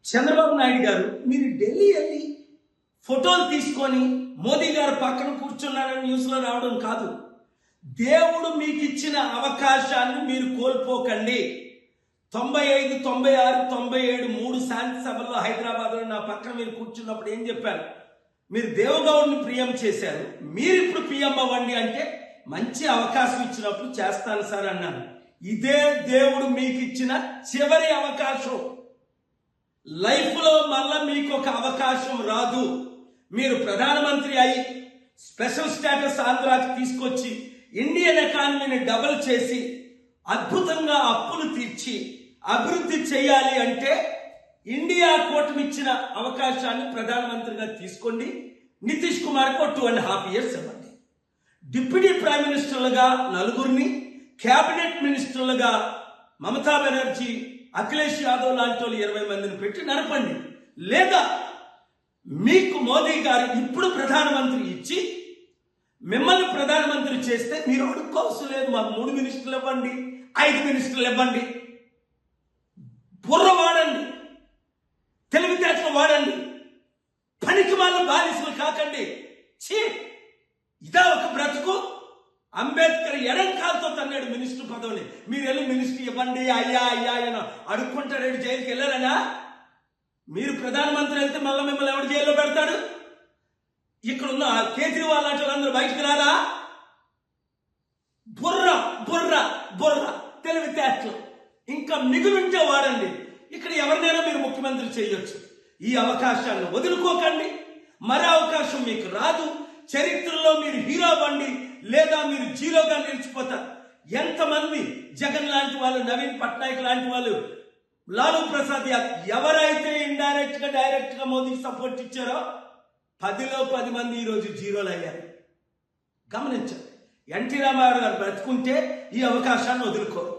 చంద్రబాబు నాయుడు గారు మీరు ఢిల్లీ వెళ్ళి ఫోటోలు తీసుకొని మోదీ గారు పక్కన కూర్చున్నారని న్యూస్లో రావడం కాదు. దేవుడు మీకు ఇచ్చిన అవకాశాన్ని మీరు కోల్పోకండి. 95, 96, 97 3 శాంతి సభల్లో హైదరాబాద్లో నా పక్కన మీరు కూర్చున్నప్పుడు ఏం చెప్పారు? మీరు దేవగౌడ్ని పిఎం చేశారు, మీరు ఇప్పుడు పిఎం అవ్వండి అంటే మంచి అవకాశం ఇచ్చినప్పుడు చేస్తాను సార్ అన్నాను. ఇదే దేవుడు మీకు ఇచ్చిన చివరి అవకాశం. లైఫ్లో మళ్ళా మీకు ఒక అవకాశం రాదు. మీరు ప్రధానమంత్రి అయి స్పెషల్ స్టేటస్ ఆంధ్రాకి తీసుకొచ్చి ఇండియన్ ఎకానమీని డబుల్ చేసి అద్భుతంగా అప్పులు తీర్చి అభివృద్ధి చేయాలి అంటే ఇండియా కూటమి ఇచ్చిన అవకాశాన్ని ప్రధానమంత్రిగా తీసుకోండి. నితీష్ కుమార్కు 2.5 years ఇవ్వండి. డిప్యూటీ ప్రైమ్ మినిస్టర్లుగా 4 క్యాబినెట్ మినిస్టర్లుగా మమతా బెనర్జీ, అఖిలేష్ యాదవ్ లాంటి వాళ్ళు 20 మందిని పెట్టి నడపండి. లేదా మీకు మోదీ గారు ఇప్పుడు ప్రధానమంత్రి ఇచ్చి మిమ్మల్ని ప్రధానమంత్రి చేస్తే మీరు అడుక్కోవలసిన లేదు. మాకు 3 మినిస్టర్లు ఇవ్వండి, 5 మినిస్టర్లు ఇవ్వండి. బుర్ర వాడండి, తెలివితేటలు వాడండి, పనికి వాళ్ళ బానిసలు కాకండి. ఛీ, ఇదా ఒక బ్రతుకు? అంబేద్కర్ ఎడంకాలతో తన్నాడు మినిస్టర్ పదవిని. మీరు వెళ్ళి మినిస్టర్ ఇవ్వండి అయ్యా అయ్యా అని అడుక్కుంటాడు. జైలుకి వెళ్ళారనా? మీరు ప్రధానమంత్రి వెళ్తే మళ్ళీ మిమ్మల్ని ఎవడు జైల్లో పెడతాడు? ఇక్కడున్న కేజ్రీవాల్ లాంటి వాళ్ళందరూ బయటకు రారా? బుర్ర బుర్ర బుర్ర తెలివితేటలు ఇంకా మిగులుంటే వాడండి. ఇక్కడ ఎవరినైనా మీరు ముఖ్యమంత్రి చేయొచ్చు. ఈ అవకాశాన్ని వదులుకోకండి. మరో అవకాశం మీకు రాదు. చరిత్రలో మీరు హీరో బండి లేదా మీరు జీరోగా నిలిచిపోతారు. ఎంతమంది జగన్ లాంటి వాళ్ళు, నవీన్ పట్నాయక్ లాంటి వాళ్ళు, లాలూ ప్రసాద్ యాదవ్ ఎవరైతే ఇండైరెక్ట్ గా డైరెక్ట్ గా మోదీకి సపోర్ట్ ఇచ్చారో 10లో 10 మంది ఈరోజు జీరోలు అయ్యారు. గమనించండి. ఎన్టీ రామారావు గారు బ్రతుకుంటే ఈ అవకాశాన్ని వదులుకోరు.